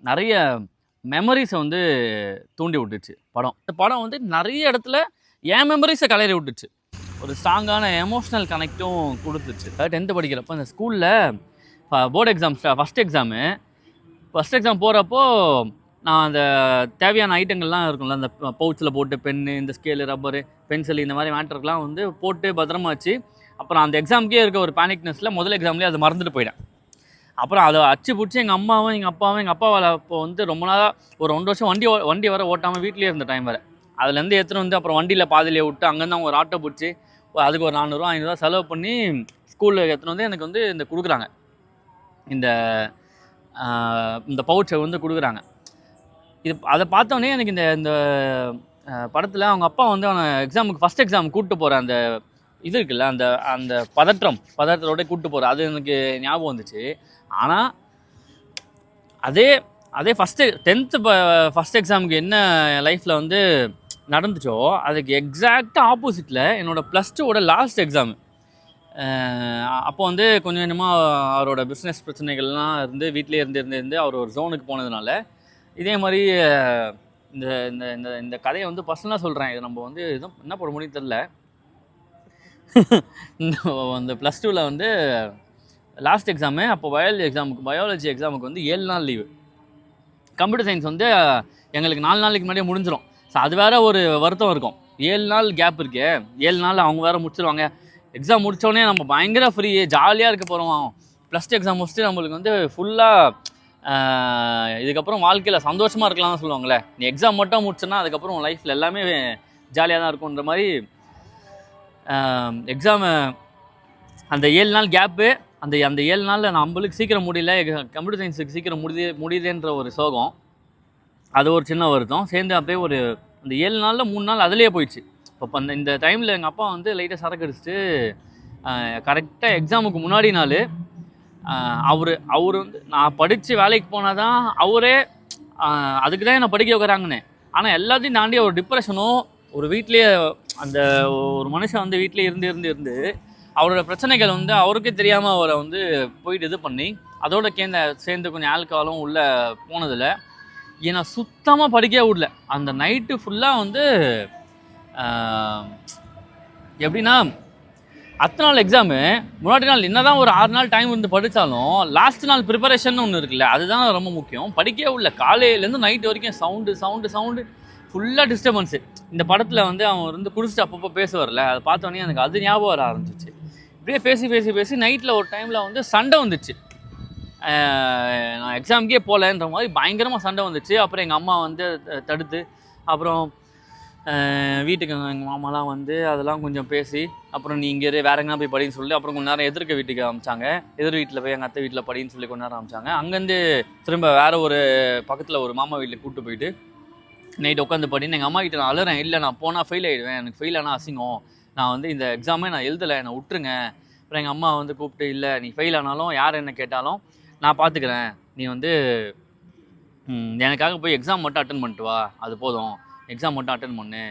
நிறைய மெமரிஸை வந்து தூண்டி விட்டுச்சு படம். இந்த படம் வந்து நிறைய இடத்துல என் மெமரிஸை கலரி விட்டுச்சு. ஒரு ஸ்ட்ராங்கான எமோஷ்னல் கனெக்டும் கொடுத்துச்சு. 10th படிக்கிறப்போ அந்த ஸ்கூலில் போர்டு எக்ஸாம்ஸ் ஃபஸ்ட் எக்ஸாம் போகிறப்போ நான் அந்த தேவையான ஐட்டங்கள்லாம் இருக்கும்ல, அந்த பவுச்சில் போட்டு பென்னு, இந்த ஸ்கேலு, ரப்பரு, பென்சில், இந்த மாதிரி மேட்டருக்கெலாம் வந்து போட்டு பத்திரமா வச்சு, அப்புறம் அந்த எக்ஸாமுக்கே இருக்க ஒரு பேனிக்னஸில் முதல் எக்ஸாம்லேயே அதை மறந்துட்டு போயிட்டேன். அப்புறம் அதை அச்சு பிடிச்சி எங்கள் அம்மாவும் எங்கள் அப்பாவால் அப்போ வந்து ரொம்ப நாளாக ஒரு 2 வருஷம் வண்டி வர ஓட்டாமல் வீட்லேயே இருந்த டைம் வேறு. அதுலேருந்து எடுத்துகிட்டு வந்து அப்புறம் வண்டியில் பாதியிலே விட்டு அங்கேருந்து அவங்க ஒரு ஆட்டோ பிடிச்சி அதுக்கு ஒரு 400 500 செலவு பண்ணி ஸ்கூலில் எடுத்துகிட்டு வந்து எனக்கு வந்து இந்த கொடுக்குறாங்க, இந்த பவுச்சை வந்து கொடுக்குறாங்க. அதை பார்த்தோன்னே எனக்கு இந்த படத்தில் அவங்க அப்பா வந்து அவனை ஃபஸ்ட் எக்ஸாம் கூப்பிட்டு போகிற அந்த இது இருக்குல்ல, அந்த பதற்றத்தோட கூப்பிட்டு போகிற அது எனக்கு ஞாபகம் வந்துச்சு. ஆனால் அதே ஃபஸ்ட்டு 10th ஃபஸ்ட் எக்ஸாமுக்கு என்ன லைஃப்பில் வந்து நடந்துச்சோ அதுக்கு எக்ஸாக்டாக ஆப்போசிட்டில் என்னோடய +2 லாஸ்ட் எக்ஸாமு. அப்போ வந்து கொஞ்சம் கொஞ்சமாக அவரோட பிஸ்னஸ் பிரச்சனைகள்லாம் இருந்து வீட்டிலே இருந்து அவர் ஒரு ஜோனுக்கு போனதுனால இதே மாதிரி இந்த இந்த இந்த இந்த கதையை வந்து பர்சனலாக சொல்கிறேன். இது நம்ம வந்து எதுவும் என்ன போட முடியும் தெரில. இந்த +2 வந்து லாஸ்ட் எக்ஸாமு. அப்போ பயாலஜி எக்ஸாமுக்கு வந்து 7 நாள் லீவு. கம்ப்யூட்டர் சயின்ஸ் வந்து எங்களுக்கு 4 நாளைக்கு முன்னாடியே முடிஞ்சிடும். ஸோ அது வேறு ஒரு வருத்தம் இருக்கும். 7 நாள் கேப் இருக்கே, 7 நாள் அவங்க வேறு முடிச்சிருவாங்க. எக்ஸாம் முடித்தோடனே நம்ம பயங்கர ஃப்ரீ ஜாலியாக இருக்க போகிறோம். +2 எக்ஸாம் முடிச்சுட்டு நம்மளுக்கு வந்து ஃபுல்லாக இதுக்கப்புறம் வாழ்க்கையில் சந்தோஷமாக இருக்கலாம்னு சொல்லுவாங்களே, நீ எக்ஸாம் மட்டும் முடிச்சுன்னா அதுக்கப்புறம் உன் லைஃப்பில் எல்லாமே ஜாலியாக தான் இருக்குன்ற மாதிரி எக்ஸாமு அந்த 7 நாள் கேப்பு. அந்த 7 நாளில் நம்மளுக்கு சீக்கிரம் முடியல, கம்ப்யூட்டர் சயின்ஸுக்கு சீக்கிரம் முடியுதுன்ற ஒரு சோகம், அது ஒரு சின்ன வருத்தம் சேர்ந்து அப்படியே ஒரு அந்த 7 நாளில் 3 நாள் அதிலே போயிடுச்சு. இப்போ இந்த டைமில் எங்கள் அப்பா வந்து லைட்டாக சரக்கு அடிச்சுட்டு கரெக்டாக எக்ஸாமுக்கு முன்னாடி நாள் அவர் வந்து நான் படித்து வேலைக்கு போனால் தான் அவரே அதுக்கு தான் என்னை படிக்க வைக்கிறாங்கன்னு. ஆனால் எல்லாத்தையும் தாண்டி ஒரு டிப்ரெஷனும், ஒரு வீட்லேயே அந்த ஒரு மனுஷன் வந்து வீட்டிலே இருந்து அவரோட பிரச்சனைகள் வந்து அவருக்கே தெரியாமல் அவரை வந்து போயிட்டு இது பண்ணி அதோட சேர்ந்து கொஞ்சம் ஆல்கஹாலும் உள்ளே போனதில் என்னை சுத்தமாக படிக்கவே விடல. அந்த நைட்டு ஃபுல்லாக வந்து எப்படின்னா அத்தனை நாள் எக்ஸாமு முன்னாடி நாள் என்ன தான் ஒரு 6 நாள் டைம் வந்து படித்தாலும் லாஸ்ட் நாள் ப்ரிப்பரேஷன் ஒன்று இருக்குல்ல, அதுதான் ரொம்ப முக்கியம். படிக்கவே இல்லை. காலையிலேருந்து நைட்டு வரைக்கும் சவுண்டு ஃபுல்லாக டிஸ்டர்பன்ஸு. இந்த படத்தில் வந்து அவன் வந்து குடிச்சிட்டு அப்பப்போ பேசுவார்ல, அதை பார்த்தோன்னே எனக்கு அது ஞாபகம் வர ஆரம்பிச்சிச்சு. இப்படியே பேசி நைட்டில் ஒரு டைமில் வந்து சண்டை வந்துச்சு. நான் எக்ஸாமுக்கே போகலன்ற மாதிரி பயங்கரமாக சண்டை வந்துச்சு. அப்புறம் எங்கள் அம்மா வந்து தடுத்து, அப்புறம் வீட்டுக்கு எங்கள் மாமாலாம் வந்து அதெல்லாம் கொஞ்சம் பேசி, அப்புறம் நீ இங்கே வேறு எங்கன்னா போய் படின்னு சொல்லி அப்புறம் கொஞ்சம் நேரம் எதிர்க்க வீட்டுக்கு அமிச்சாங்க. எதிர் வீட்டில் போய் எங்கள் அத்தை வீட்டில் படின்னு சொல்லி கொஞ்ச நேரம் அமிச்சாங்க. அங்கேருந்து திரும்ப வேறு ஒரு பக்கத்தில் ஒரு மாமா வீட்டில் கூப்பிட்டு போயிட்டு நைட்டு உட்காந்து படின்னு எங்கள் அம்மா கிட்ட நான் அழுறேன். இல்லை நான் போனால் ஃபெயில் ஆகிடுவேன், எனக்கு ஃபெயில் ஆனால் அசிங்கம், நான் வந்து இந்த எக்ஸாமே நான் எழுதலை, என்னை விட்டுருங்க. அப்புறம் எங்கள் அம்மா வந்து கூப்பிட்டு, இல்லை நீ ஃபெயில் ஆனாலும் யார் என்ன கேட்டாலும் நான் பார்த்துக்கிறேன், நீ வந்து எனக்காக போய் எக்ஸாம் மட்டும் அட்டன் பண்ணிட்டு வா, அது போதும், எக்ஸாம் மட்டும் அட்டன் பண்ணு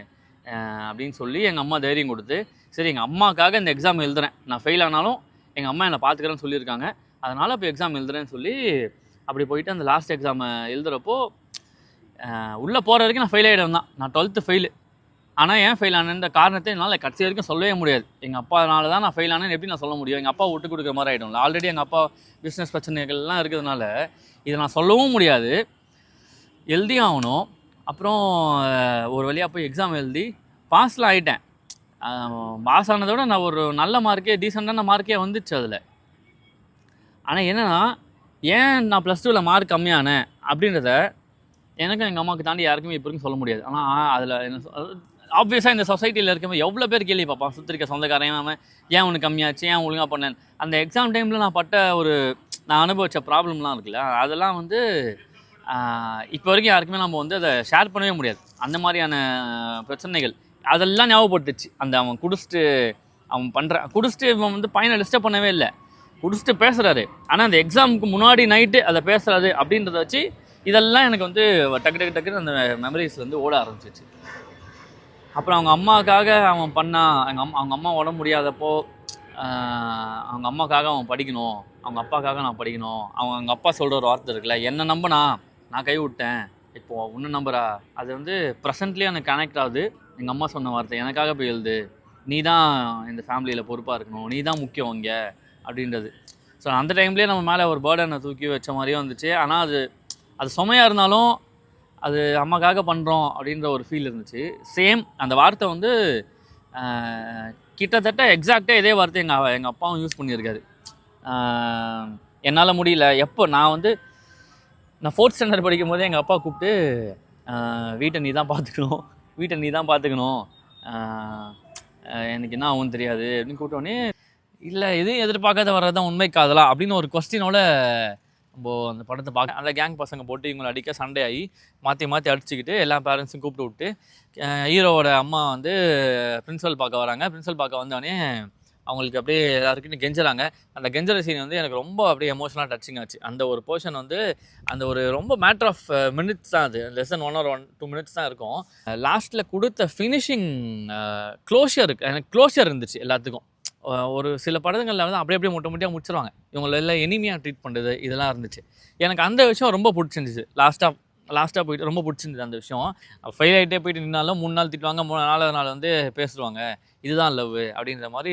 அப்படின்னு சொல்லி எங்கள் அம்மா தைரியம் கொடுத்து, சரி எங்கள் அம்மாக்காக இந்த எக்ஸாம் எழுதுறேன், நான் ஃபெயில் ஆனாலும் எங்கள் அம்மா என்னை பார்த்துக்கிறேன்னு சொல்லியிருக்காங்க, அதனால் இப்போ எக்ஸாம் எழுதுறேன்னு சொல்லி அப்படி போயிட்டு அந்த லாஸ்ட் எக்ஸாமை எழுதுகிறப்போ உள்ளே போகிற வரைக்கும் நான் ஃபெயில் ஆகிடும் தான். நான் 12th ஃபெயிலு. ஆனால் ஏன் ஃபெயில் ஆனேன்ற காரணத்தை என்னால் கடைசி வரைக்கும் சொல்லவே முடியாது. எங்கள் அப்பானால தான் நான் ஃபெயில் ஆனேன்னு எப்படி நான் சொல்ல முடியும்? எங்கள் அப்பா விட்டு கொடுக்குற மாதிரி ஆகிடும்ல. ஆல்ரெடி எங்கள் அப்பா பிஸ்னஸ் பிரச்சனைகள்லாம் இருக்கிறதுனால இதை நான் சொல்லவும் முடியாது, எழுதியும் ஆகணும். அப்புறம் ஒரு வழியாக போய் எக்ஸாம் எழுதி பாஸ்லாம் ஆகிட்டேன். பாஸ் ஆனதோட நான் ஒரு நல்ல மார்க்கே, டீசெண்டான மார்க்கே வந்துச்சு அதில். ஆனால் என்னென்னா, ஏன் நான் +2 மார்க் கம்மியானேன் அப்படின்றத எனக்கும் எங்கள் அம்மாவுக்கு தாண்டி யாருக்குமே இப்போ வரைக்கும் சொல்ல முடியாது. ஆனால் அதில் என்ன ஆப்வியஸாக இந்த சொசைட்டியில் இருக்கவங்க எவ்வளோ பேர் கேள்வி பார்ப்பான், சுற்றி இருக்க சொந்தக்காரன், அவன் ஏன் உனக்கு கம்மியாச்சு, ஏன் ஒழுங்காக பண்ணேன். அந்த எக்ஸாம் டைமில் நான் பட்ட நான் அனுபவித்த ப்ராப்ளம்லாம் இருக்குல்ல, அதெல்லாம் வந்து இப்போ வரைக்கும் யாருக்குமே நம்ம வந்து அதை ஷேர் பண்ணவே முடியாது. அந்த மாதிரியான பிரச்சனைகள் அதெல்லாம் ஞாபகப்படுத்துச்சு. அந்த அவன் குடிச்சிட்டு இவன் வந்து பையனை டிஸ்டர்ப் பண்ணவே இல்லை, குடிச்சிட்டு பேசுகிறாரு. ஆனால் அந்த எக்ஸாமுக்கு முன்னாடி நைட்டு அதை பேசுகிறாரு அப்படின்றத வச்சு இதெல்லாம் எனக்கு வந்து டக்குன்னு அந்த மெமரிஸ் வந்து ஓட ஆரம்பிச்சிச்சு. அப்புறம் அவங்க அம்மாவுக்காக அவன் அவங்க அம்மா உடம்பு முடியாதப்போ அவங்க அம்மாக்காக அவன் படிக்கணும், அவங்க அப்பாக்காக நான் படிக்கணும். அவங்க அப்பா சொல்கிற ஒரு வார்த்தை இருக்குல்ல, என்னை நம்பினா நான் கை விட்டேன் இப்போது இன்னும் நம்பரா அது வந்து ப்ரெசென்ட்லேயே எனக்கு கனெக்ட் ஆகுது. எங்கள் அம்மா சொன்ன வார்த்தை எனக்காக போய் எழுது, நீ தான் இந்த ஃபேமிலியில் பொறுப்பாக இருக்கணும், நீ தான் முக்கியம் இங்கே அப்படின்றது. ஸோ அந்த டைம்லேயே நம்ம மேலே ஒரு பேர்டனை தூக்கி வச்ச மாதிரியும் இருந்துச்சு. ஆனால் அது சுமையாக இருந்தாலும் அது அம்மாக்காக பண்ணுறோம் அப்படின்ற ஒரு ஃபீல் இருந்துச்சு. சேம் அந்த வார்த்தை வந்து கிட்டத்தட்ட எக்ஸாக்டாக இதே வார்த்தை எங்கள் அப்பாவும் யூஸ் பண்ணியிருக்காரு. என்னால் முடியல. எப்போ நான் 4th ஸ்டாண்டர்ட் படிக்கும் போதே எங்கள் அப்பா கூப்பிட்டு வீட்டை நீ தான் பார்த்துக்கணும், எனக்கு என்ன ஆகும்னு தெரியாது அப்படின்னு கூப்பிட்டோன்னே, இல்லை எதுவும் எதிர்பார்க்காத வர்றது தான் உண்மை காதலா அப்படின்னு ஒரு கொஸ்டினோட நம்ம அந்த படத்தை பார்க்க அந்த கேங் பசங்க போட்டு இவங்களை அடிக்க சண்டே ஆகி மாற்றி அடிச்சுக்கிட்டு எல்லா பேரண்ட்ஸும் கூப்பிட்டு விட்டு ஹீரோவோட அம்மா பிரின்சிபல் பார்க்க வராங்க. பிரின்சிபல் பார்க்க வந்தோடனே அவங்களுக்கு அப்படியே எல்லாருக்கிட்டும் கெஞ்சுறாங்க. அந்த கெஞ்சர சீன் எனக்கு ரொம்ப அப்படியே எமோஷனலாக டச்சிங் ஆச்சு. அந்த ஒரு போர்ஷன் அந்த ஒரு ரொம்ப மேட்டர் ஆஃப் மினிட்ஸ் தான், அது லெசன் 1 or 2 minutes தான் இருக்கும். லாஸ்ட்டில் கொடுத்த ஃபினிஷிங் க்ளோஷர் எனக்கு க்ளோஷர் இருந்துச்சு எல்லாத்துக்கும். ஒரு சில படங்களில் அப்படியே முட்டியாக முடிச்சிருவாங்க, இவங்களை எல்லாம் எனிமையாக ட்ரீட் பண்ணுறது இதெல்லாம் இருந்துச்சு. எனக்கு அந்த விஷயம் ரொம்ப பிடிச்சிருந்துச்சு. லாஸ்ட்டாக போயிட்டு ரொம்ப பிடிச்சிருந்துது அந்த விஷயம். ஃபெயில் ஆகிட்டே போயிட்டு நின்னாலும் 3 நாள் திட்டுவாங்க, 4வது நாள் பேசுவாங்க, இதுதான் லவ் அப்படின்ற மாதிரி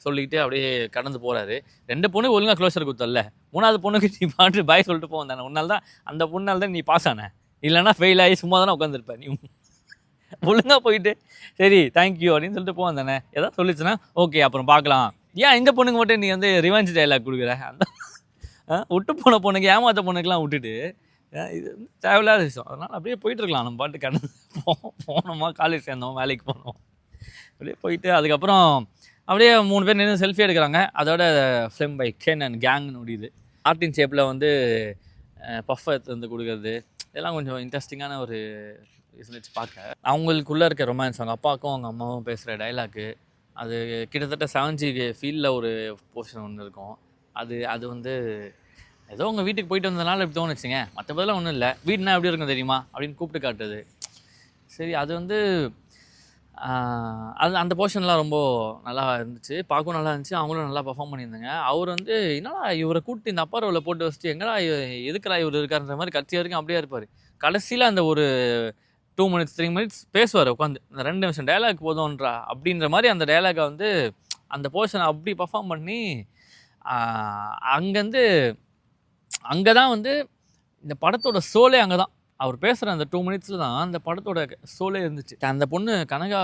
சொல்லிக்கிட்டு அப்படியே கடந்து போகிறாரு. 2 பொண்ணு ஒழுங்காக க்ளோஸர் கொடுத்தல, 3வது பொண்ணுக்கு நீ பாட்டு பாய் சொல்லிட்டு போவோம் தானே, உன்னால் தான் அந்த பொண்ணால் தான் நீ பாஸ் ஆன, இல்லைனா ஃபெயில் ஆகி சும்மா தானே உட்காந்துருப்பேன், நீ ஒழுங்காக போயிட்டு சரி தேங்க்யூ அப்படின்னு சொல்லிட்டு போவோம் தானே. எதாவது சொல்லிச்சுன்னா ஓகே அப்புறம் பார்க்கலாம். ஏன் இந்த பொண்ணுக்கு மட்டும் நீ ரிவெஞ்ச் டைலாக் கொடுக்குற? அந்த விட்டு போன பொண்ணுக்கு ஏமாத்த பொண்ணுக்கெலாம் விட்டுட்டு இது தேவையில்லாத விஷயம். அதனால் அப்படியே போயிட்டுருக்கலாம், நம்ம பாட்டு கடந்து போனோமா, காலேஜ் சேர்ந்தோம், வேலைக்கு போனோம், அப்படியே போயிட்டு அதுக்கப்புறம் அப்படியே 3 பேர் நின்று செல்ஃபி எடுக்கிறாங்க. அதோட ஃபிலிம் பை கேன் அண்ட் கேங்னு முடியுது. ஆர்டின் ஷேப்பில் பஃப் எடுத்து கொடுக்குறது இதெல்லாம் கொஞ்சம் இன்ட்ரெஸ்டிங்கான ஒரு வச்சு பார்க்க. அவங்களுக்குள்ளே இருக்க ரொமான்ஸ், அவங்க அப்பாவுக்கும் அவங்க அம்மாவும் பேசுகிற டைலாக்கு, அது கிட்டத்தட்ட 7G ஃபீல்டில் ஒரு போர்ஷன் ஒன்று இருக்கும். அது ஏதோ உங்கள் வீட்டுக்கு போயிட்டு வந்ததுனால இப்படி தோணுச்சுங்க, மற்றபடிலாம் ஒன்றும் இல்லை, வீடுனா எப்படி இருக்கும் தெரியுமா அப்படின்னு கூப்பிட்டு காட்டுறது. சரி அது அந்த போர்ஷன்லாம் ரொம்ப நல்லா இருந்துச்சு, பார்க்கவும் நல்லா இருந்துச்சு, அவங்களும் நல்லா பர்ஃபார்ம் பண்ணியிருந்தாங்க. அவர் என்னடா இவரை கூப்பிட்டு இந்த அப்பா ரோவில் போட்டு வச்சுட்டு எங்கடா எதுக்குடா இவர் இருக்காருன்ற மாதிரி கட்சி வரைக்கும் அப்படியே இருப்பார். கடைசியில் அந்த ஒரு 2 minutes 3 minutes பேசுவார் உட்காந்து, இந்த 2 நிமிஷம் டைலாக் போதும்ன்றா அப்படின்ற மாதிரி அந்த டைலாகை அந்த போர்ஷனை அப்படி பர்ஃபார்ம் பண்ணி அங்கே தான் இந்த படத்தோட சோலே அங்கே தான். அவர் பேசுகிற அந்த 2 minutes தான் அந்த படத்தோட சோலே இருந்துச்சு. அந்த பொண்ணு கனகா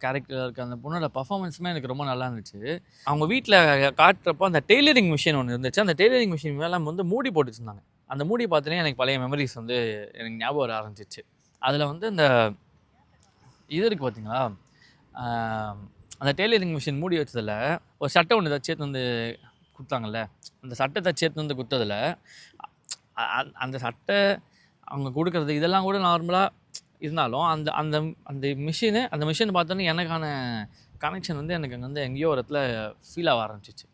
கேரக்டரில் இருக்க அந்த பொண்ணோட பர்ஃபார்மன்ஸுமே எனக்கு ரொம்ப நல்லா இருந்துச்சு. அவங்க வீட்டில் காட்டுறப்போ அந்த டெய்லரிங் மிஷின் ஒன்று இருந்துச்சு. அந்த டெய்லரிங் மிஷின் மேலே மூடி போட்டு வச்சுருந்தாங்க. அந்த மூடி பார்த்தோன்னே எனக்கு பழைய மெமரிஸ் எனக்கு ஞாபகம் வர ஆரம்பிச்சிச்சு. அதில் இந்த இது இருக்குது பார்த்தீங்களா, அந்த டெய்லரிங் மிஷின் மூடி வச்சதில் ஒரு சட்டை ஒன்று சேர்த்து கொடுத்தாங்கல்ல, அந்த சட்டை சேர்த்து கொடுத்ததில் அந்த சட்டை அவங்க கொடுக்குறது இதெல்லாம் கூட நார்மலாக இருந்தாலும் அந்த அந்த அந்த மிஷின் பார்த்தோன்னே எனக்கான கனெக்ஷன் எனக்கு அங்கே எங்கேயோ ஒரு இடத்துல ஃபீல் ஆக ஆரம்பிச்சிச்சு.